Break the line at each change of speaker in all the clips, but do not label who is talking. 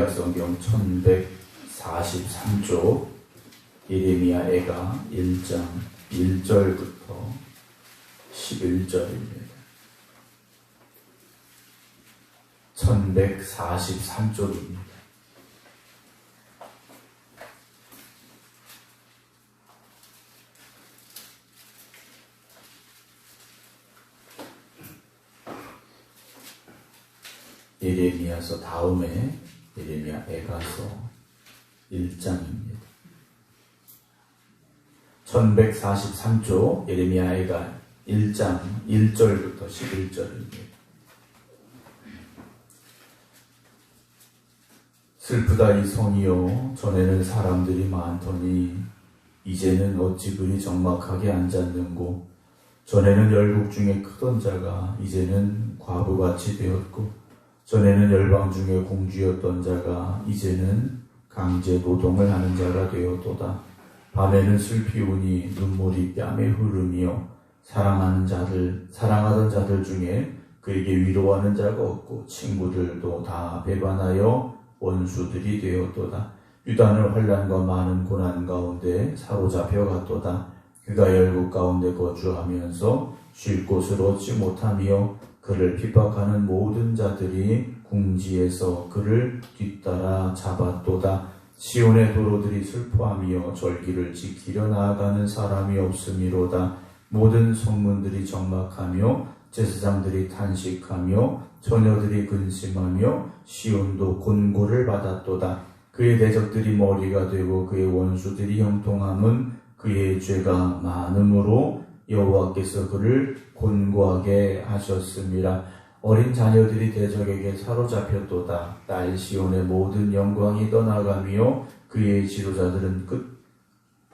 성경 1143쪽 예레미야 애가 1장 1절부터 11절입니다. 1143쪽입니다. 예레미야서 다음에 예레미야 애가서 1장입니다. 1143쪽 예레미야 애가 1장 1절부터 11절입니다. 슬프다 이 성이요 전에는 사람들이 많더니 이제는 어찌 그리 적막하게 앉았는고 전에는 열국 중에 크던 자가 이제는 과부같이 되었고 전에는 열방 중에 공주였던 자가 이제는 강제 노동을 하는 자가 되었도다. 밤에는 슬피 우니 눈물이 뺨에 흐르며 사랑하던 자들 중에 그에게 위로하는 자가 없고 친구들도 다 배반하여 원수들이 되었도다. 유다는 환난과 많은 고난 가운데 사로잡혀 갔도다. 그가 열국 가운데 거주하면서 쉴 곳을 얻지 못하며 그를 핍박하는 모든 자들이 궁지에서 그를 뒤따라 잡았도다. 시온의 도로들이 슬퍼하며 절기를 지키려 나아가는 사람이 없음이로다. 모든 성문들이 적막하며 제사장들이 탄식하며 처녀들이 근심하며 시온도 곤고를 받았도다. 그의 대적들이 머리가 되고 그의 원수들이 형통함은 그의 죄가 많음으로 여호와께서 그를 곤고하게 하셨습니다. 어린 자녀들이 대적에게 사로잡혔도다. 딸 시온의 모든 영광이 떠나가며 그의 지도자들은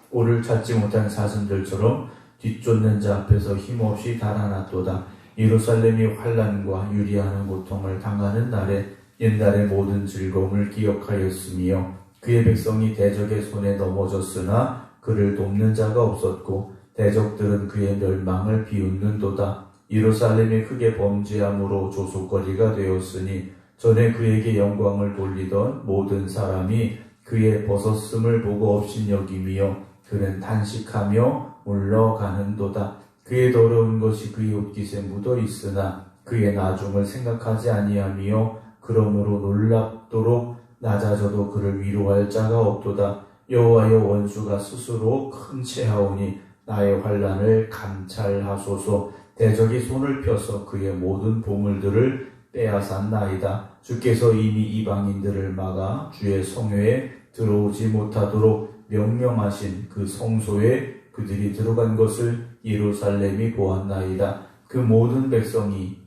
꼴을 찾지 못한 사슴들처럼 뒤쫓는 자 앞에서 힘없이 달아났도다. 예루살렘이 환난과 유리하는 고통을 당하는 날에 옛날의 모든 즐거움을 기억하였으며 그의 백성이 대적의 손에 넘어졌으나 그를 돕는 자가 없었고 대적들은 그의 멸망을 비웃는도다. 예루살렘이 크게 범죄함으로 조속거리가 되었으니 전에 그에게 영광을 돌리던 모든 사람이 그의 벗었음을 보고 업신여기며 그는 탄식하며 물러가는도다. 그의 더러운 것이 그의 옷깃에 묻어 있으나 그의 나중을 생각하지 아니하며 그러므로 놀랍도록 낮아져도 그를 위로할 자가 없도다. 여호와여 원수가 스스로 큰 체하오니 나의 환난을 감찰하소서. 대적이 손을 펴서 그의 모든 보물들을 빼앗았나이다. 주께서 이미 이방인들을 막아 주의 성회에 들어오지 못하도록 명령하신 그 성소에 그들이 들어간 것을 예루살렘이 보았나이다. 그 모든 백성이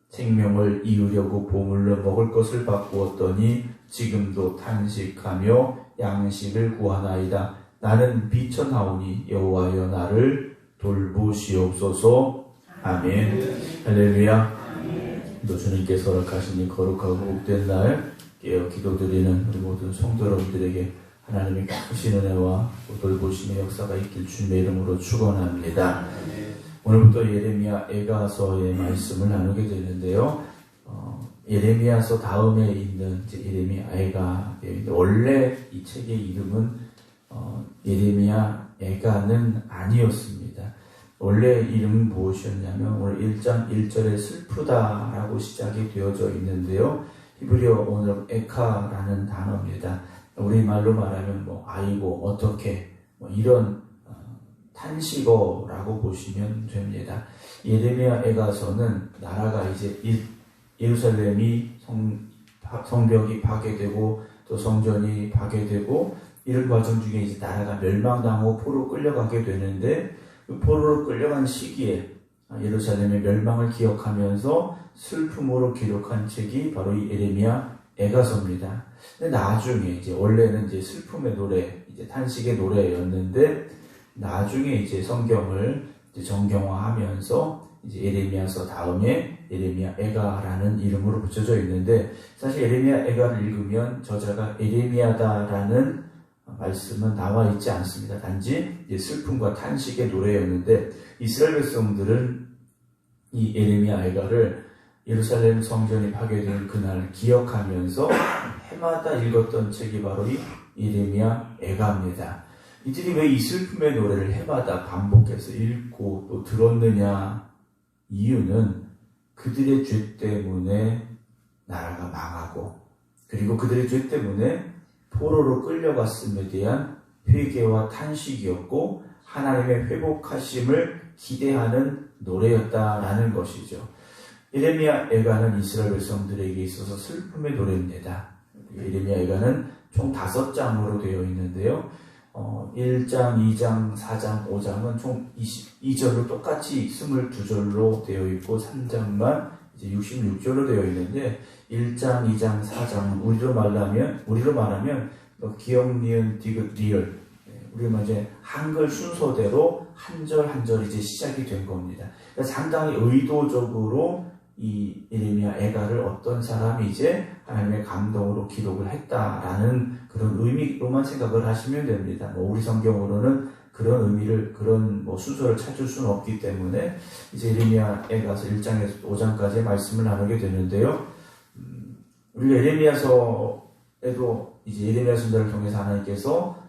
생명을 이으려고 보물로 먹을 것을 바꾸었더니 지금도 탄식하며 양식을 구하나이다. 나는 비천하오니 여호와여 나를 돌보시옵소서. 아멘. 할렐루야. 또 주님께서 허락하시니 거룩하고 복된 날 깨어 기도드리는 우리 모든 성도 여러분들에게 하나님의 크신 은혜와 돌보심의 역사가 있길 주님의 이름으로 축원합니다. 오늘부터 예레미야 애가서의 말씀을 나누게 되는데요. 예레미야서 다음에 있는 예레미야 애가, 원래 이 책의 이름은 예레미야 애가는 아니었습니다. 원래 이름은 무엇이었냐면 오늘 1장 1절에 슬프다라고 시작이 되어져 있는데요. 히브리어 오늘 에카라는 단어입니다. 우리말로 말하면 아이고 어떻게 이런 탄식어라고 보시면 됩니다. 예레미야 애가서는 나라가 이제 예루살렘이 성벽이 파괴되고 또 성전이 파괴되고 이런 과정 중에 이제 나라가 멸망당하고 포로로 끌려가게 되는데 그 포로로 끌려간 시기에 예루살렘의 멸망을 기억하면서 슬픔으로 기록한 책이 바로 이 예레미야 애가서입니다. 근데 나중에 이제 원래는 이제 슬픔의 노래, 이제 탄식의 노래였는데 나중에 이제 성경을 이제 정경화하면서 이제 예레미야서 다음에 예레미야 애가라는 이름으로 붙여져 있는데 사실 예레미야 애가를 읽으면 저자가 예레미야다라는 말씀은 나와 있지 않습니다. 단지 이제 슬픔과 탄식의 노래였는데 이스라엘 백성들은 이 예레미야 애가를 예루살렘 성전이 파괴된 그날 기억하면서 해마다 읽었던 책이 바로 이 예레미야 애가입니다. 이들이 왜 이 슬픔의 노래를 해마다 반복해서 읽고 또 들었느냐? 이유는 그들의 죄 때문에 나라가 망하고, 그리고 그들의 죄 때문에 포로로 끌려갔음에 대한 회개와 탄식이었고 하나님의 회복하심을 기대하는 노래였다라는 것이죠. 예레미야 애가는 이스라엘 백성들에게 있어서 슬픔의 노래입니다. 예레미야 애가는 총 5장으로 되어 있는데요. 1장, 2장, 4장, 5장은 총 22절로 똑같이 22절로 되어 있고 3장만 이제 66절로 되어 있는데 1장, 2장, 4장은 우리로 말하면 기역, 니은, 디귿, 리을 우리가 이제 한글 순서대로 한 절 한 절 이제 시작이 된 겁니다. 그러니까 상당히 의도적으로 이 예레미야 애가를 어떤 사람이 이제 하나님의 감동으로 기록을 했다라는 그런 의미로만 생각을 하시면 됩니다. 우리 성경으로는 그런 의미를, 그런 순서를 찾을 수는 없기 때문에 이제 예레미야 애가서 1장에서 5장까지의 말씀을 나누게 되는데요. 우리가 예레미야서에도 이제 예레미야 선자를 통해서 하나님께서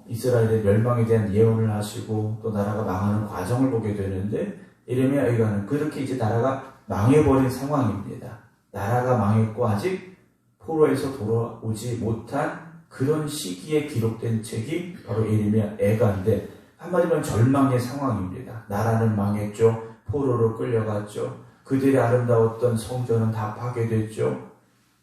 이스라엘의 멸망에 대한 예언을 하시고 또 나라가 망하는 과정을 보게 되는데 예레미야 애가는 그렇게 이제 나라가 망해버린 상황입니다. 나라가 망했고 아직 포로에서 돌아오지 못한 그런 시기에 기록된 책이 바로 예레미야 애가인데 한마디로 절망의 상황입니다. 나라는 망했죠. 포로로 끌려갔죠. 그들의 아름다웠던 성전은 다 파괴됐죠.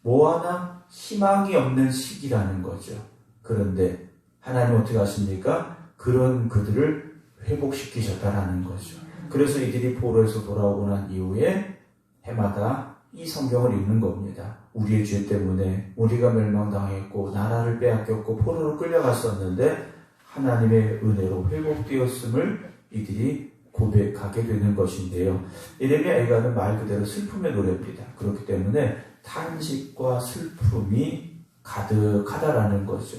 뭐 하나 희망이 없는 시기라는 거죠. 그런데 하나님 어떻게 하십니까? 그런 그들을 회복시키셨다라는 거죠. 그래서 이들이 포로에서 돌아오고 난 이후에 해마다 이 성경을 읽는 겁니다. 우리의 죄 때문에 우리가 멸망당했고 나라를 빼앗겼고 포로로 끌려갔었는데 하나님의 은혜로 회복되었음을 이들이 고백하게 되는 것인데요. 예레미야 애가는 말 그대로 슬픔의 노래입니다. 그렇기 때문에 탄식과 슬픔이 가득하다라는 거죠.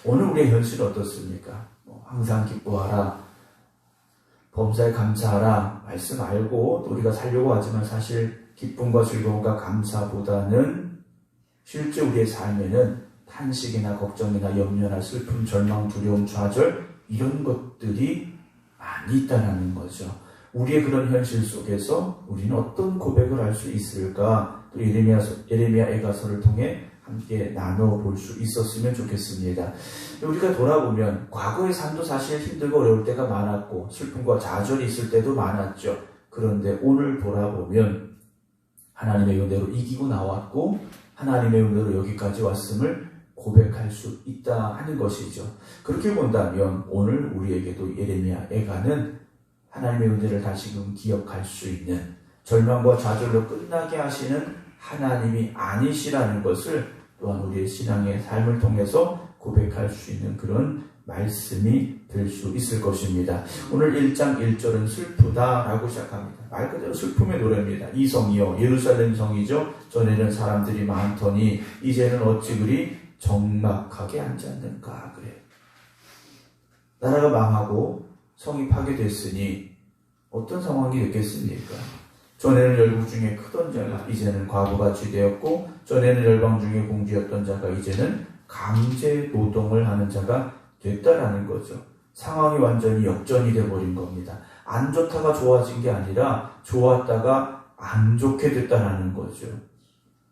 오늘 우리의 현실은 어떻습니까? 항상 기뻐하라. 범사에 감사하라. 말씀 알고 또 우리가 살려고 하지만 사실 기쁨과 즐거움과 감사보다는 실제 우리의 삶에는 탄식이나 걱정이나 염려나 슬픔, 절망, 두려움, 좌절 이런 것들이 많이 있다는 거죠. 우리의 그런 현실 속에서 우리는 어떤 고백을 할 수 있을까? 또 예레미야 애가서를 통해 함께 나눠볼 수 있었으면 좋겠습니다. 우리가 돌아보면 과거의 삶도 사실 힘들고 어려울 때가 많았고 슬픔과 좌절이 있을 때도 많았죠. 그런데 오늘 돌아보면 하나님의 은혜로 이기고 나왔고 하나님의 은혜로 여기까지 왔음을 고백할 수 있다 하는 것이죠. 그렇게 본다면 오늘 우리에게도 예레미야 애가는 하나님의 은혜를 다시금 기억할 수 있는 절망과 좌절로 끝나게 하시는 하나님이 아니시라는 것을 또한 우리의 신앙의 삶을 통해서 고백할 수 있는 그런 말씀이 될 수 있을 것입니다. 오늘 1장 1절은 슬프다라고 시작합니다. 말 그대로 슬픔의 노래입니다. 이 성이요 예루살렘 성이죠. 전에는 사람들이 많더니 이제는 어찌 그리 적막하게 앉았는가 그래요. 나라가 망하고 성이 파괴됐으니 어떤 상황이 됐겠습니까? 전에는 열국 중에 크던 자가 이제는 과부같이 되었고 전에는 열방 중에 공주였던 자가 이제는 강제 노동을 하는 자가 됐다라는 거죠. 상황이 완전히 역전이 되어버린 겁니다. 안 좋다가 좋아진 게 아니라 좋았다가 안 좋게 됐다라는 거죠.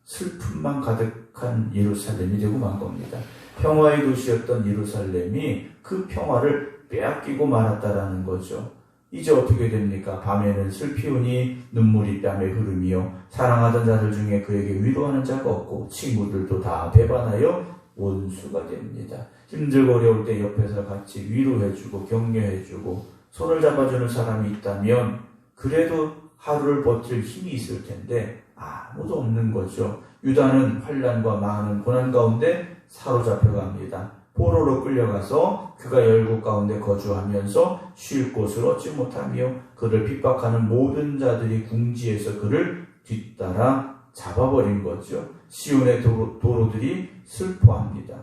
슬픔만 가득한 예루살렘이 되고 만 겁니다. 평화의 도시였던 예루살렘이 그 평화를 빼앗기고 말았다라는 거죠. 이제 어떻게 됩니까? 밤에는 슬피우니 눈물이 뺨에 흐르며 사랑하던 자들 중에 그에게 위로하는 자가 없고 친구들도 다 배반하여 원수가 됩니다. 힘들고 어려울 때 옆에서 같이 위로해주고 격려해주고 손을 잡아주는 사람이 있다면 그래도 하루를 버틸 힘이 있을 텐데 아무도 없는 거죠. 유다는 환난과 많은 고난 가운데 사로잡혀갑니다. 포로로 끌려가서 그가 열국 가운데 거주하면서 쉴 곳을 얻지 못하며 그를 핍박하는 모든 자들이 궁지에서 그를 뒤따라 잡아버린 거죠. 시온의 도로들이 슬퍼합니다.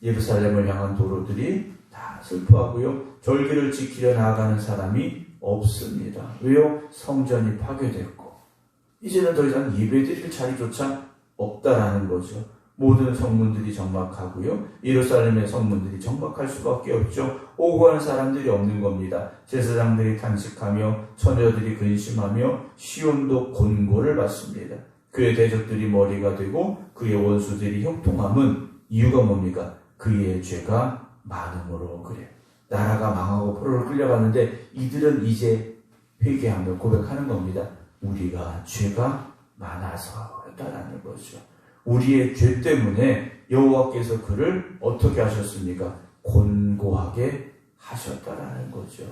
예루살렘을 향한 도로들이 다 슬퍼하고요. 절기를 지키려 나아가는 사람이 없습니다. 왜요? 성전이 파괴됐고 이제는 더 이상 예배드릴 자리조차 없다라는 거죠. 모든 성문들이 적막하고요. 예루살렘의 성문들이 적막할 수밖에 없죠. 오고 가는 사람들이 없는 겁니다. 제사장들이 탄식하며 처녀들이 근심하며 시온도 곤고를 받습니다. 그의 대적들이 머리가 되고 그의 원수들이 형통함은 이유가 뭡니까? 그의 죄가 많음으로 그래. 나라가 망하고 포로로 끌려가는데 이들은 이제 회개하며 고백하는 겁니다. 우리가 죄가 많아서 했다라는 거죠. 우리의 죄 때문에 여호와께서 그를 어떻게 하셨습니까? 곤고하게 하셨다라는 거죠.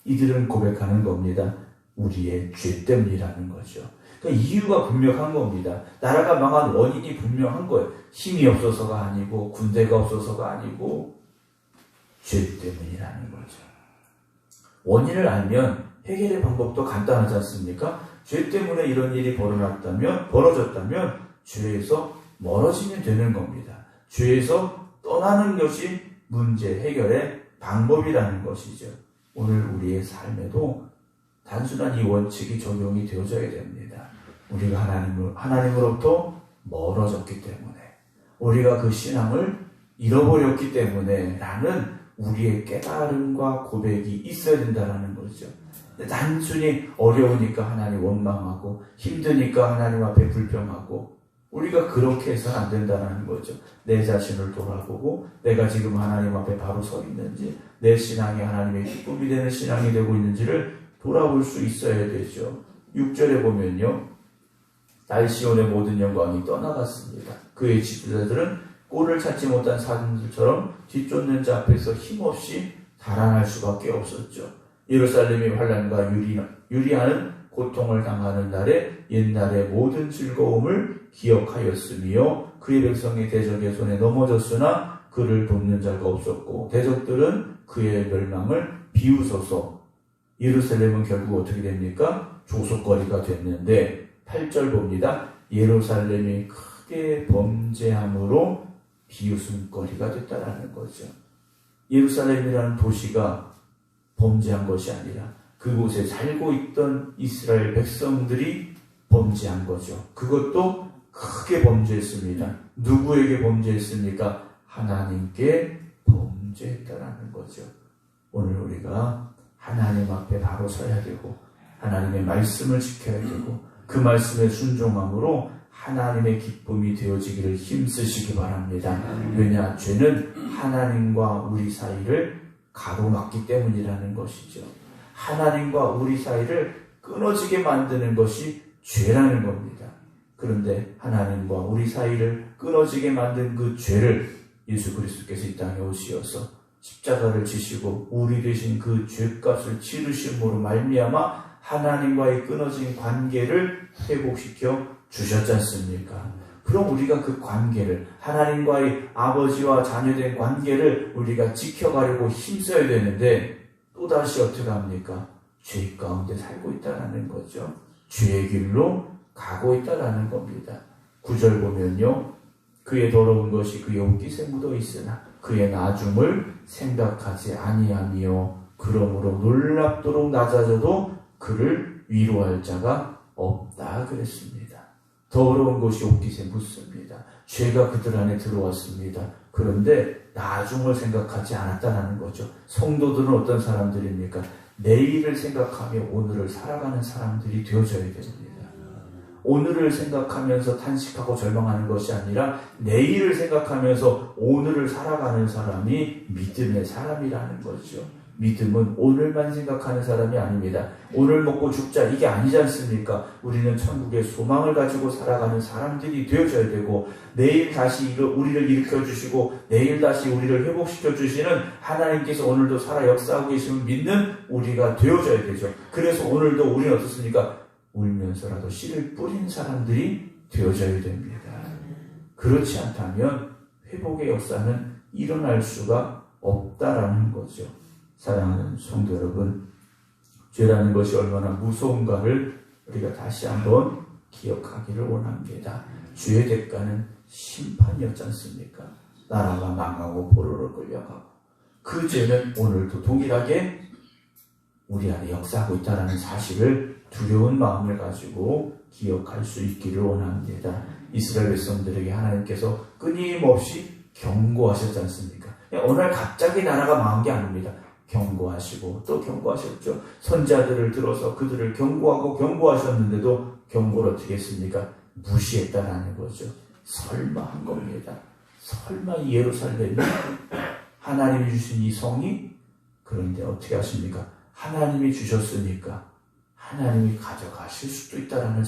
이들은 고백하는 겁니다. 우리의 죄 때문이라는 거죠. 그러니까 이유가 분명한 겁니다. 나라가 망한 원인이 분명한 거예요. 힘이 없어서가 아니고 군대가 없어서가 아니고 죄 때문이라는 거죠. 원인을 알면 해결의 방법도 간단하지 않습니까? 죄 때문에 이런 일이 벌어졌다면 죄에서 멀어지면 되는 겁니다. 죄에서 떠나는 것이 문제 해결의 방법이라는 것이죠. 오늘 우리의 삶에도 단순한 이 원칙이 적용이 되어져야 됩니다. 우리가 하나님으로부터 멀어졌기 때문에, 우리가 그 신앙을 잃어버렸기 때문에 라는 우리의 깨달음과 고백이 있어야 된다는 거죠. 단순히 어려우니까 하나님 원망하고 힘드니까 하나님 앞에 불평하고 우리가 그렇게 해서는 안 된다는 거죠. 내 자신을 돌아보고 내가 지금 하나님 앞에 바로 서 있는지, 내 신앙이 하나님의 기쁨이 되는 신앙이 되고 있는지를 돌아볼 수 있어야 되죠. 6절에 보면요, 날시온의 모든 영광이 떠나갔습니다. 그의 지도자들은 꼴을 찾지 못한 사람들처럼 뒤쫓는 자 앞에서 힘없이 달아날 수밖에 없었죠. 예루살렘이 환난과 유리하는 고통을 당하는 날에 옛날의 모든 즐거움을 기억하였으며 그의 백성이 대적의 손에 넘어졌으나 그를 돕는 자가 없었고 대적들은 그의 멸망을 비웃어서 예루살렘은 결국 어떻게 됩니까? 조속거리가 됐는데 8절 봅니다. 예루살렘이 크게 범죄함으로 비웃음거리가 됐다라는 거죠. 예루살렘이라는 도시가 범죄한 것이 아니라 그곳에 살고 있던 이스라엘 백성들이 범죄한 거죠. 그것도 크게 범죄했습니다. 누구에게 범죄했습니까? 하나님께 범죄했다라는 거죠. 오늘 우리가 하나님 앞에 바로 서야 되고 하나님의 말씀을 지켜야 되고 그 말씀에 순종함으로 하나님의 기쁨이 되어지기를 힘쓰시기 바랍니다. 왜냐? 죄는 하나님과 우리 사이를 가로막기 때문이라는 것이죠. 하나님과 우리 사이를 끊어지게 만드는 것이 죄라는 겁니다. 그런데 하나님과 우리 사이를 끊어지게 만든 그 죄를 예수 그리스도께서 이 땅에 오시어서 십자가를 지시고 우리 대신 그 죄값을 치르심으로 말미암아 하나님과의 끊어진 관계를 회복시켜 주셨지 않습니까? 그럼 우리가 그 관계를, 하나님과의 아버지와 자녀된 관계를 우리가 지켜가려고 힘써야 되는데 또다시 어떻게 합니까? 죄 가운데 살고 있다는 거죠. 죄의 길로 가고 있다는 겁니다. 9절 보면요, 그의 더러운 것이 그의 옷깃에 묻어 있으나 그의 나중을 생각하지 아니하며 그러므로 놀랍도록 낮아져도 그를 위로할 자가 없다 그랬습니다. 더러운 것이 옷깃에 묻습니다. 죄가 그들 안에 들어왔습니다. 그런데 나중을 생각하지 않았다는 거죠. 성도들은 어떤 사람들입니까? 내일을 생각하며 오늘을 살아가는 사람들이 되어져야 됩니다. 오늘을 생각하면서 탄식하고 절망하는 것이 아니라 내일을 생각하면서 오늘을 살아가는 사람이 믿음의 사람이라는 거죠. 믿음은 오늘만 생각하는 사람이 아닙니다. 오늘 먹고 죽자 이게 아니지 않습니까? 우리는 천국의 소망을 가지고 살아가는 사람들이 되어져야 되고 내일 다시 우리를 일으켜주시고 내일 다시 우리를 회복시켜주시는 하나님께서 오늘도 살아 역사하고 계심을 믿는 우리가 되어져야 되죠. 그래서 오늘도 우리는 어떻습니까? 울면서라도 씨를 뿌린 사람들이 되어져야 됩니다. 그렇지 않다면 회복의 역사는 일어날 수가 없다라는 거죠. 사랑하는 성도 여러분, 죄라는 것이 얼마나 무서운가를 우리가 다시 한번 기억하기를 원합니다. 죄의 대가는 심판이었지 않습니까? 나라가 망하고 포로로 끌려가고 그 죄는 오늘도 동일하게 우리 안에 역사하고 있다는 사실을 두려운 마음을 가지고 기억할 수 있기를 원합니다. 이스라엘 백성들에게 하나님께서 끊임없이 경고하셨지 않습니까? 어느 날 갑자기 나라가 망한 게 아닙니다. 경고하시고 또 경고하셨죠. 선자들을 들어서 그들을 경고하고 경고하셨는데도 경고를 어떻게 했습니까? 무시했다라는 거죠. 설마 한 겁니다. 설마 이 예루살렘이 하나님이 주신 이 성이, 그런데 어떻게 하십니까? 하나님이 주셨으니까 하나님이 가져가실 수도 있다라는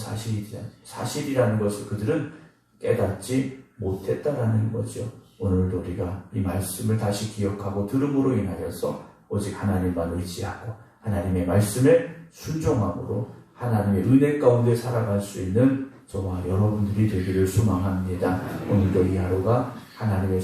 사실이라는 것을 그들은 깨닫지 못했다라는 거죠. 오늘도 우리가 이 말씀을 다시 기억하고 들음으로 인하여서 오직 하나님만 의지하고 하나님의 말씀에 순종함으로 하나님의 은혜 가운데 살아갈 수 있는 저와 여러분들이 되기를 소망합니다. 오늘도 이 하루가 하나님의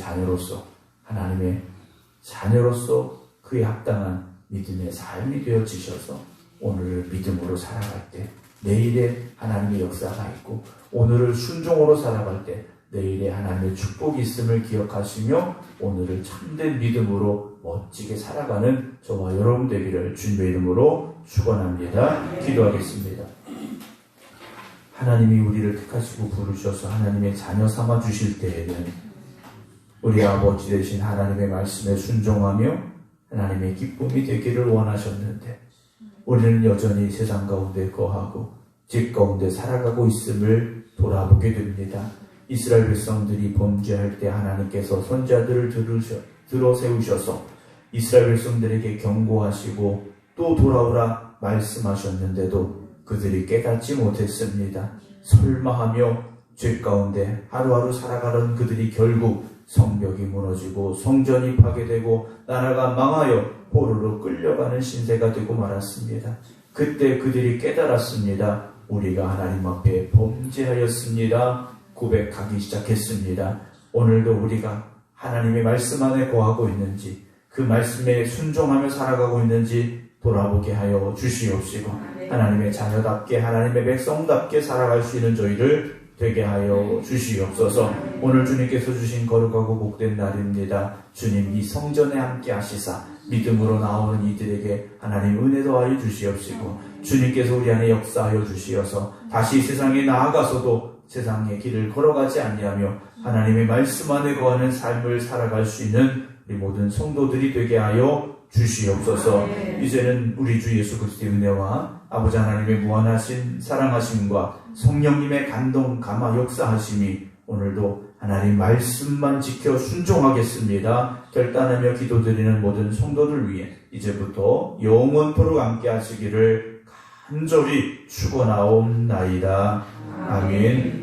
자녀로서 그에 합당한 믿음의 삶이 되어지셔서 오늘을 믿음으로 살아갈 때 내일에 하나님의 역사가 있고, 오늘을 순종으로 살아갈 때 내일에 하나님의 축복이 있음을 기억하시며 오늘을 참된 믿음으로 멋지게 살아가는 저와 여러분 되기를 주님의 이름으로 축원합니다. 기도하겠습니다. 하나님이 우리를 택하시고 부르셔서 하나님의 자녀 삼아 주실 때에는 우리 아버지 되신 하나님의 말씀에 순종하며 하나님의 기쁨이 되기를 원하셨는데, 우리는 여전히 세상 가운데 거하고 집 가운데 살아가고 있음을 돌아보게 됩니다. 이스라엘 백성들이 범죄할 때 하나님께서 선지자들을 들어 세우셔서 이스라엘 백성들에게 경고하시고 또 돌아오라 말씀하셨는데도 그들이 깨닫지 못했습니다. 설마하며 죄 가운데 하루하루 살아가던 그들이 결국 성벽이 무너지고 성전이 파괴되고 나라가 망하여 포로로 끌려가는 신세가 되고 말았습니다. 그때 그들이 깨달았습니다. 우리가 하나님 앞에 범죄하였습니다. 고백하기 시작했습니다. 오늘도 우리가 하나님의 말씀 안에 거하고 있는지, 그 말씀에 순종하며 살아가고 있는지 돌아보게 하여 주시옵시고, 하나님의 자녀답게 하나님의 백성답게 살아갈 수 있는 저희를 되게 하여 주시옵소서. 오늘 주님께서 주신 거룩하고 복된 날입니다. 주님, 이 성전에 함께 하시사 믿음으로 나오는 이들에게 하나님 은혜 더하여 주시옵시고, 주님께서 우리 안에 역사하여 주시어서 다시 세상에 나아가서도 세상의 길을 걸어가지 아니하며 하나님의 말씀 안에 거하는 삶을 살아갈 수 있는 우리 모든 성도들이 되게 하여 주시옵소서. 이제는 우리 주 예수 그리스도의 은혜와 아버지 하나님의 무한하신 사랑하심과 성령님의 감동 감화 역사하심이 오늘도 하나님 말씀만 지켜 순종하겠습니다. 결단하며 기도드리는 모든 성도들 위해 이제부터 영원토록 함께 하시기를 간절히 축원하옵나이다. 아멘.